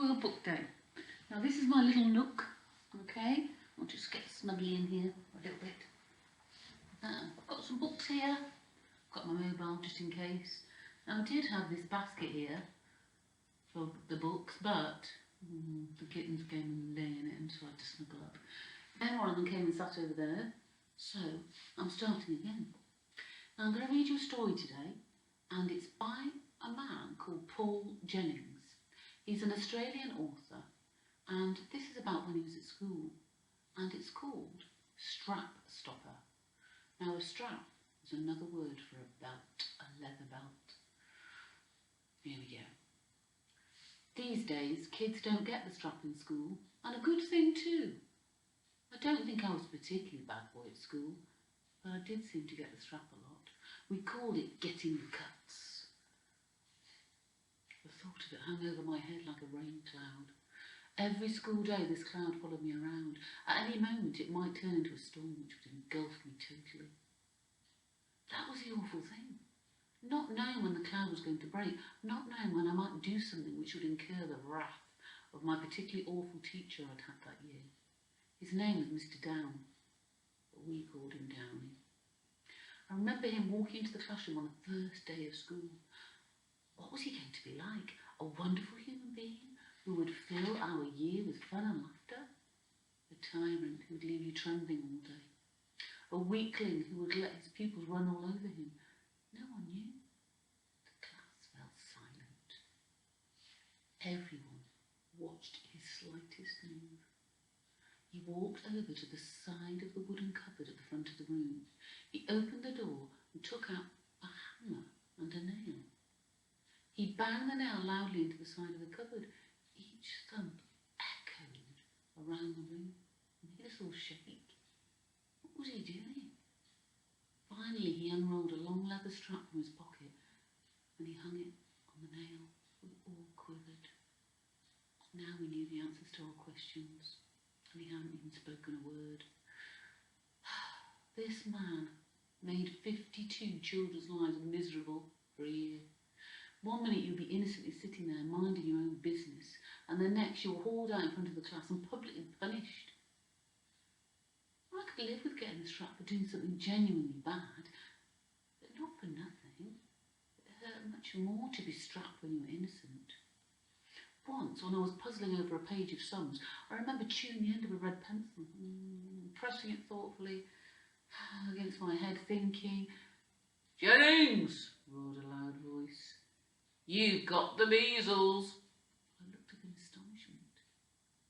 World Book Day. Now this is my little nook, okay? I'll just get snugly in here a little bit. I've got some books here, got my mobile just in case. Now I did have this basket here for the books, but the kittens came and lay in it and so I had to snuggle up. Then one of them came and sat over there, so I'm starting again. Now I'm going to read you a story today, and it's by a man called Paul Jennings. He's an Australian author, and this is about when he was at school, and it's called Strap Stopper. Now a strap is another word for a belt, a leather belt. Here we go. These days, kids don't get the strap in school, and a good thing too. I don't think I was a particularly bad boy at school, but I did seem to get the strap a lot. We called it getting the cuts. The thought of it hung over my head like a rain cloud. Every school day this cloud followed me around. At any moment it might turn into a storm which would engulf me totally. That was the awful thing. Not knowing when the cloud was going to break, not knowing when I might do something which would incur the wrath of my particularly awful teacher I'd had that year. His name was Mr. Down, but we called him Downy. I remember him walking into the classroom on the first day of school. What was he going to be like? A wonderful human being who would fill our year with fun and laughter? A tyrant who would leave you trembling all day? A weakling who would let his pupils run all over him? No one knew. The class fell silent. Everyone watched his slightest move. He walked over to the side of the wooden cupboard at the front of the room. He opened the door and took out a hammer and a nail. He banged the nail loudly into the side of the cupboard. Each thump echoed around the room and made us all shake. What was he doing? Finally, he unrolled a long leather strap from his pocket and he hung it on the nail. We all quivered. Now we knew the answers to our questions, and he hadn't even spoken a word. This man made 52 children's lives miserable for a year. One minute you'll be innocently sitting there minding your own business, and the next you're hauled out in front of the class and publicly punished. I could live with getting the strap for doing something genuinely bad, but not for nothing. It hurt much more to be strapped when you were innocent. Once, when I was puzzling over a page of sums, I remember chewing the end of a red pencil, pressing it thoughtfully against my head, thinking, "Jennings!" roared a loud voice. "You've got the measles!" I looked up in astonishment.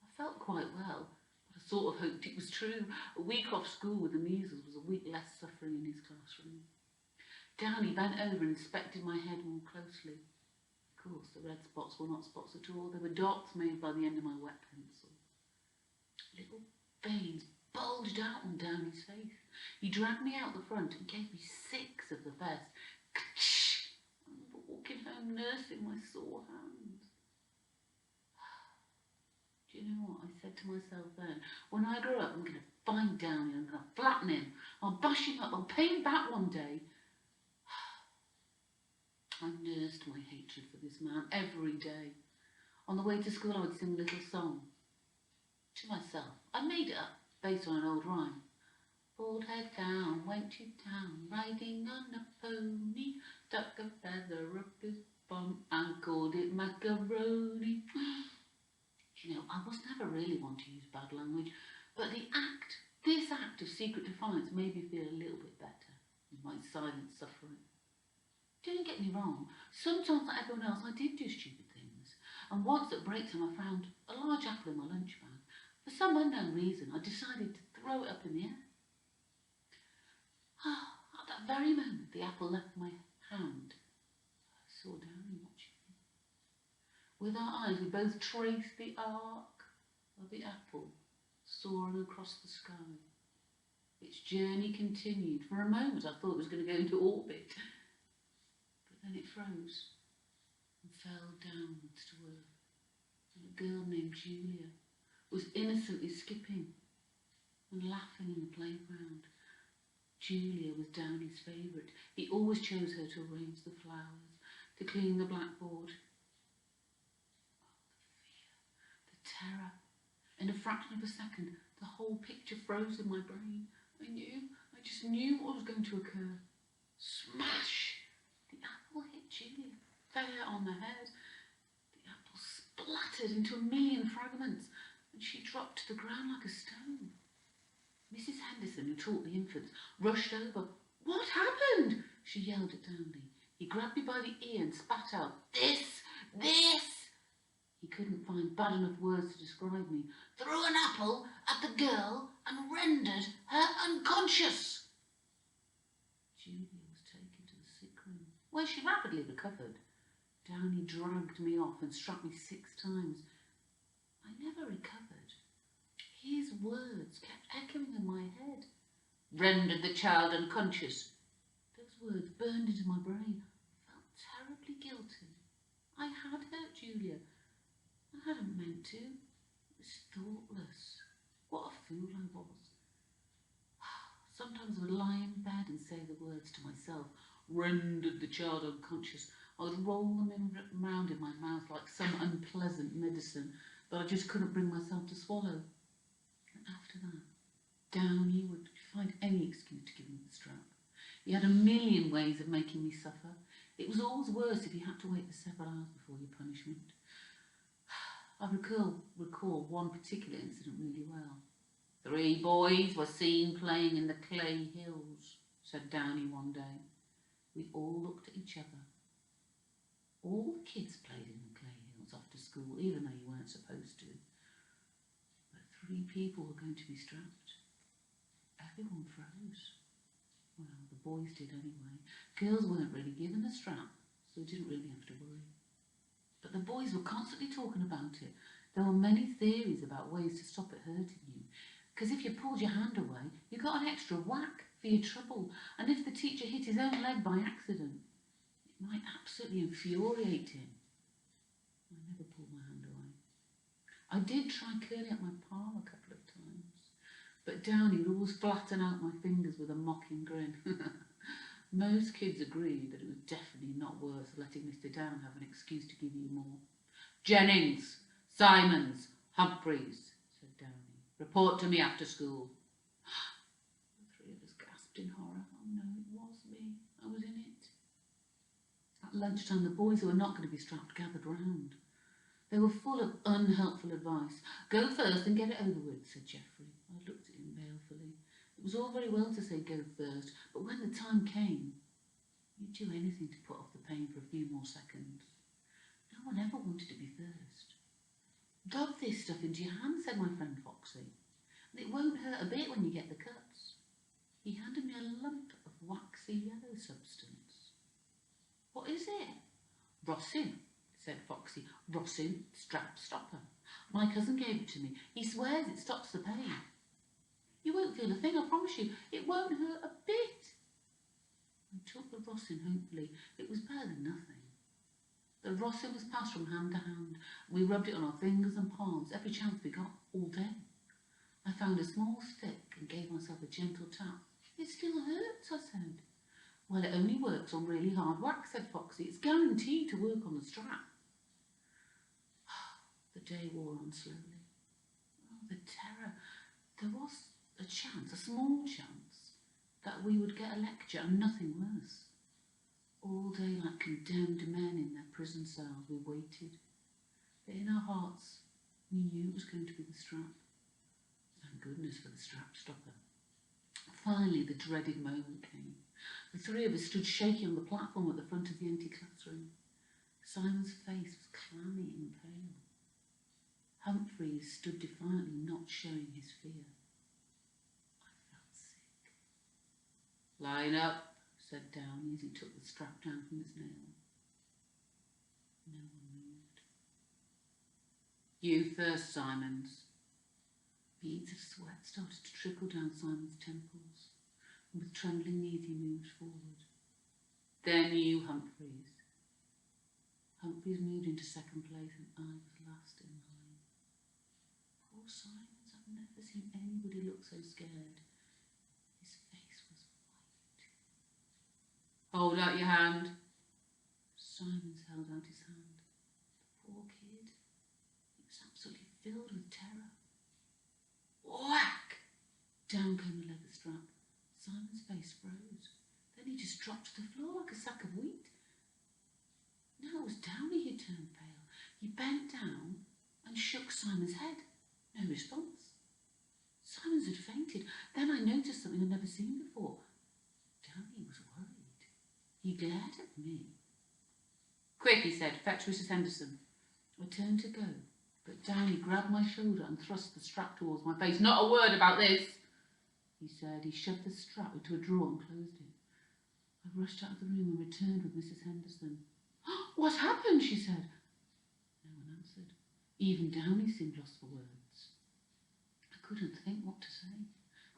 I felt quite well, but I sort of hoped it was true. A week off school with the measles was a week less suffering in his classroom. Downy bent over and inspected my head more closely. Of course, the red spots were not spots at all. They were dots made by the end of my wet pencil. Little veins bulged out on Downy's face. He dragged me out the front and gave me 6 of the best. Ka-ch! I remember walking home nursing my sore hands. Do you know what I said to myself then? When I grow up, I'm going to find Downy, I'm going to flatten him, I'll bash him up, I'll pay him back one day. I nursed my hatred for this man every day. On the way to school, I would sing a little song to myself. I made it up based on an old rhyme. Bald head down, went to town, riding on a pony, stuck a feather up his bum and called it macaroni. You know, I was never really one to use bad language, but this act of secret defiance made me feel a little bit better in my silent suffering. Don't get me wrong, sometimes like everyone else I did do stupid things, and once at break time I found a large apple in my lunch bag. For some unknown reason I decided to throw it up in the air. At that very moment the apple left my hand. I saw Downy watching me. With our eyes we both traced the arc of the apple soaring across the sky. Its journey continued. For a moment I thought it was going to go into orbit. Then it froze and fell downwards to earth, and a girl named Julia was innocently skipping and laughing in the playground. Julia was Downy's favourite. He always chose her to arrange the flowers, to clean the blackboard. Oh, the fear. fraction of a second, the whole picture froze in my brain. I just knew what was going to occur. Smash! The apple hit Julia fair on the head. The apple splattered into a million fragments, and she dropped to the ground like a stone. Mrs. Henderson, who taught the infants, rushed over. "What happened?" she yelled at Downey. He grabbed me by the ear and spat out, This! He couldn't find bad enough words to describe me. Threw an apple at the girl and rendered her unconscious. Julia was taken to the sick room, where she rapidly recovered. Downey dragged me off and struck me 6 times. I never recovered. His words kept echoing in my head. Rendered the child unconscious. Those words burned into my brain. I felt terribly guilty. I had hurt Julia. I hadn't meant to. It was thoughtless. What a fool I was. Sometimes I would lie in bed and say the words to myself, rendered the child unconscious. I would roll them round in my mouth like some unpleasant medicine that I just couldn't bring myself to swallow. And after that, Downey would find any excuse to give me the strap. He had a million ways of making me suffer. It was always worse if you had to wait for several hours before your punishment. I recall one particular incident really well. 3 boys were seen playing in the clay hills, said Downey one day. We all looked at each other. All the kids played in the clay hills after school, even though you weren't supposed to. But 3 people were going to be strapped. Everyone froze. Well, the boys did anyway. Girls weren't really given a strap, so they didn't really have to worry. But the boys were constantly talking about it. There were many theories about ways to stop it hurting you. Because if you pulled your hand away, you got an extra whack for your trouble. And if the teacher hit his own leg by accident, it might absolutely infuriate him. I never pulled my hand away. I did try curling up my palm a couple of times. But Downey would always flatten out my fingers with a mocking grin. Most kids agreed that it was definitely not worth letting Mr. Down have an excuse to give you more. Jennings, Simons, Humphreys, said Downey. Report to me after school. The 3 of us gasped in horror. Oh no, it was me. I was in it. At lunchtime, the boys who were not going to be strapped gathered round. They were full of unhelpful advice. Go first and get it over with, said Geoffrey. I looked at him balefully. It was all very well to say go first, but when the time came, you'd do anything to put off the pain for a few more seconds. No one ever wanted to be first. Rub this stuff into your hand, said my friend Foxy, and it won't hurt a bit when you get the cuts. He handed me a lump of waxy yellow substance. What is it? Rossin, said Foxy. Rossin strap stopper. My cousin gave it to me. He swears it stops the pain. You won't feel a thing, I promise you. It won't hurt a bit. I took the Rossin hopefully. It was better than nothing. The Rossin was passed from hand to hand. We rubbed it on our fingers and palms every chance we got all day. I found a small stick and gave myself a gentle tap. It still hurts, I said. Well, it only works on really hard wax, said Foxy. It's guaranteed to work on the strap. The day wore on slowly. Oh, the terror. There was a chance, a small chance, that we would get a lecture and nothing worse. All day like condemned men in their prison cells, we waited. But in our hearts, we knew it was going to be the strap. Thank goodness for the strap stopper. Finally, the dreaded moment came. The 3 of us stood shaking on the platform at the front of the empty classroom. Simon's face was clammy and pale. Humphreys stood defiantly, not showing his fear. I felt sick. Line up, said Downey as he took the strap down from his nail. No one moved. You first, Simons. Beads of sweat started to trickle down Simon's temples, and with trembling knees he moved forward. Then you, Humphreys. Humphreys moved into second place, and I was last in line. Poor Simons, I've never seen anybody look so scared. His face was white. Hold out your hand. Simons held out his hand. The poor kid. He was absolutely filled with terror. Down came the leather strap. Simon's face froze. Then he just dropped to the floor like a sack of wheat. Now it was Downy who turned pale. He bent down and shook Simon's head. No response. Simon's had fainted. Then I noticed something I'd never seen before. Downy was worried. He glared at me. "Quick," he said, "fetch Mrs. Henderson." I turned to go, but Downy grabbed my shoulder and thrust the strap towards my face. "Not a word about this," he said. He shoved the strap into a drawer and closed it. I rushed out of the room and returned with Mrs. Henderson. "What happened?" she said. No one answered. Even Downy seemed lost for words. I couldn't think what to say.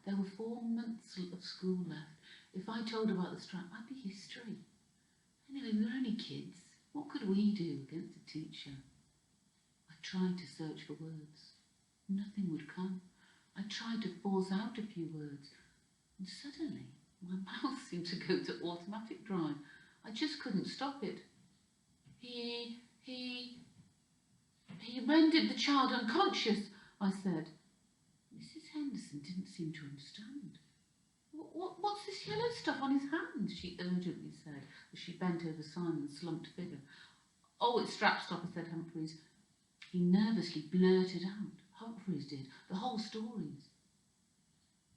There were 4 months of school left. If I told about the strap, I'd be history. Anyway, we were only kids. What could we do against a teacher? I tried to search for words. Nothing would come. I tried to force out a few words, and suddenly my mouth seemed to go to automatic drive. I just couldn't stop it. He rendered the child unconscious, I said. Mrs. Henderson didn't seem to understand. What's this yellow stuff on his hand?" she urgently said, as she bent over Simon's slumped figure. "Oh, it's strap stopper," said Humphreys. He nervously blurted out. Humphreys did. The whole stories.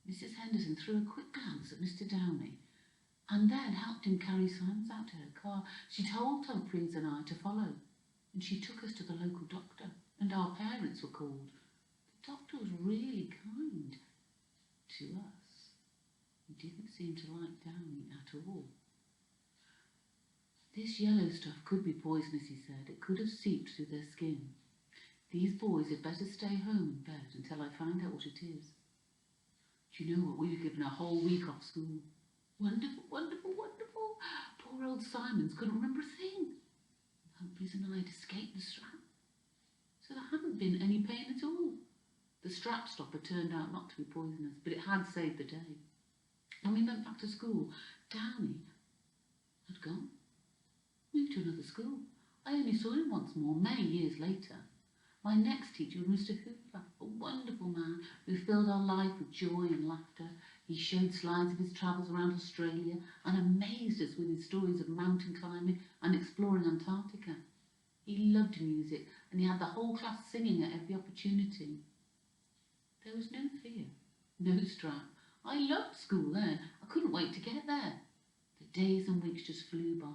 Mrs. Henderson threw a quick glance at Mr. Downy and then helped him carry Simon out to her car. She told Humphreys and I to follow, and she took us to the local doctor, and our parents were called. The doctor was really kind to us. He didn't seem to like Downy at all. "This yellow stuff could be poisonous," he said. "It could have seeped through their skin. These boys had better stay home in bed until I find out what it is." Do you know what? We were given a whole week off school. Wonderful, wonderful, wonderful. Poor old Simons couldn't remember a thing. Humphreys and I had escaped the strap, so there hadn't been any pain at all. The strap stopper turned out not to be poisonous, but it had saved the day. When we went back to school, Downy had gone. Moved to another school. I only saw him once more, many years later. My next teacher was Mr. Hooper, a wonderful man who filled our life with joy and laughter. He showed slides of his travels around Australia and amazed us with his stories of mountain climbing and exploring Antarctica. He loved music, and he had the whole class singing at every opportunity. There was no fear, no strap. I loved school then. I couldn't wait to get there. The days and weeks just flew by.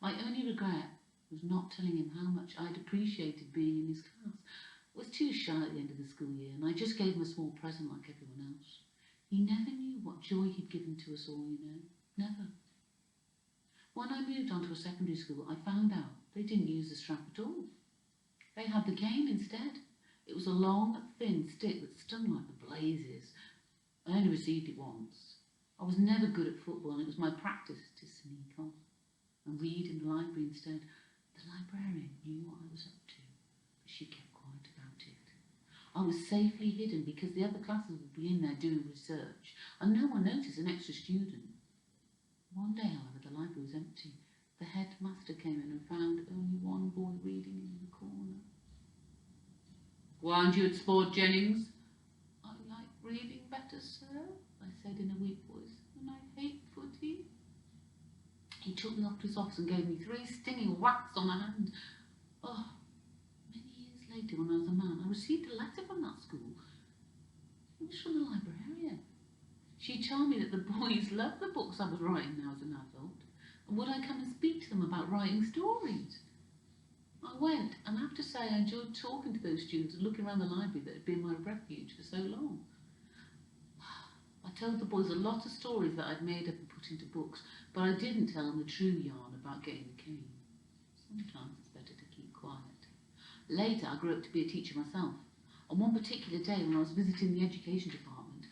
My only regret was not telling him how much I'd appreciated being in his class. I was too shy at the end of the school year, and I just gave him a small present like everyone else. He never knew what joy he'd given to us all, you know. Never. When I moved on to a secondary school, I found out they didn't use the strap at all. They had the cane instead. It was a long, thin stick that stung like the blazes. I only received it once. I was never good at football, and it was my practice to sneak off and read in the library instead. The librarian knew what I was up to, but she kept quiet about it. I was safely hidden because the other classes would be in there doing research, and no one noticed an extra student. One day, however, the library was empty. The headmaster came in and found only one boy reading in the corner. "Why aren't you at sport, Jennings?" "I like reading better, sir," I said in a weak voice, "and I hate footy." He took me off to his office and gave me 3 stinging whacks on the hand. Oh, many years later, when I was a man, I received a letter from that school. It was from the librarian. She told me that the boys loved the books I was writing now as an adult, and would I come and speak to them about writing stories? I went, and I have to say I enjoyed talking to those students and looking around the library that had been my refuge for so long. I told the boys a lot of stories that I'd made up and put into books, but I didn't tell them the true yarn about getting the cane. Sometimes it's better to keep quiet. Later, I grew up to be a teacher myself. On one particular day when I was visiting the education department,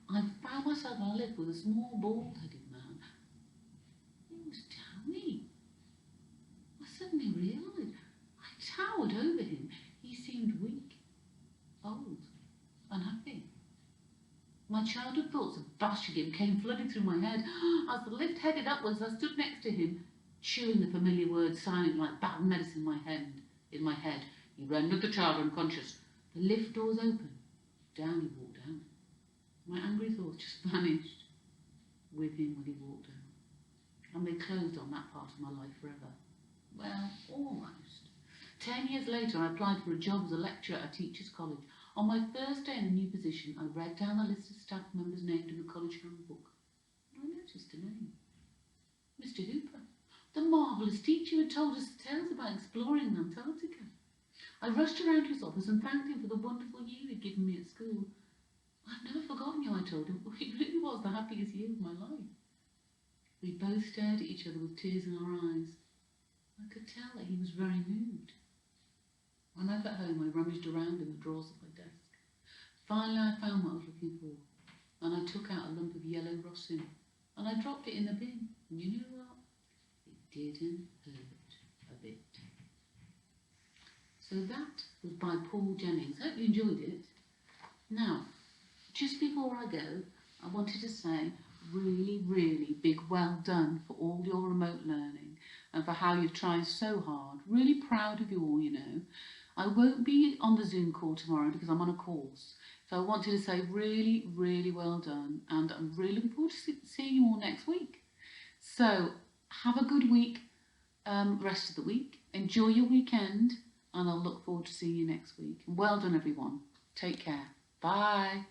I found myself on a lift with a small, bald-headed man. It was Downy. I suddenly realised I towered over him. He seemed weak, old, unhappy. My childhood thoughts of bashing him came flooding through my head. As the lift headed upwards, I stood next to him, chewing the familiar words sounding like bad medicine in my head. "He rendered the child unconscious." The lift doors opened. Downy walked down. My angry thoughts just vanished with him when he walked out. And they closed on that part of my life forever. Well, almost. 10 years later, I applied for a job as a lecturer at a teacher's college. On my first day in the new position, I read down the list of staff members named in the college handbook. I noticed a name. Mr. Hooper, the marvellous teacher who had told us tales about exploring Antarctica. I rushed around to his office and thanked him for the wonderful year he'd given me at school. I've never forgotten you, I told him. It really was the happiest year of my life. We both stared at each other with tears in our eyes. I could tell that he was very moved. When I got home, I rummaged around in the drawers of my desk. Finally, I found what I was looking for, and I took out a lump of yellow rosin, and I dropped it in the bin. And you know what? It didn't hurt a bit. So that was by Paul Jennings. Hope you enjoyed it. Now, just before I go, I wanted to say really, really big well done for all your remote learning and for how you've tried so hard. Really proud of you all, you know. I won't be on the Zoom call tomorrow because I'm on a course. So I wanted to say really, really well done, and I'm really looking forward to seeing you all next week. So have a good week, rest of the week. Enjoy your weekend, and I'll look forward to seeing you next week. Well done, everyone. Take care. Bye.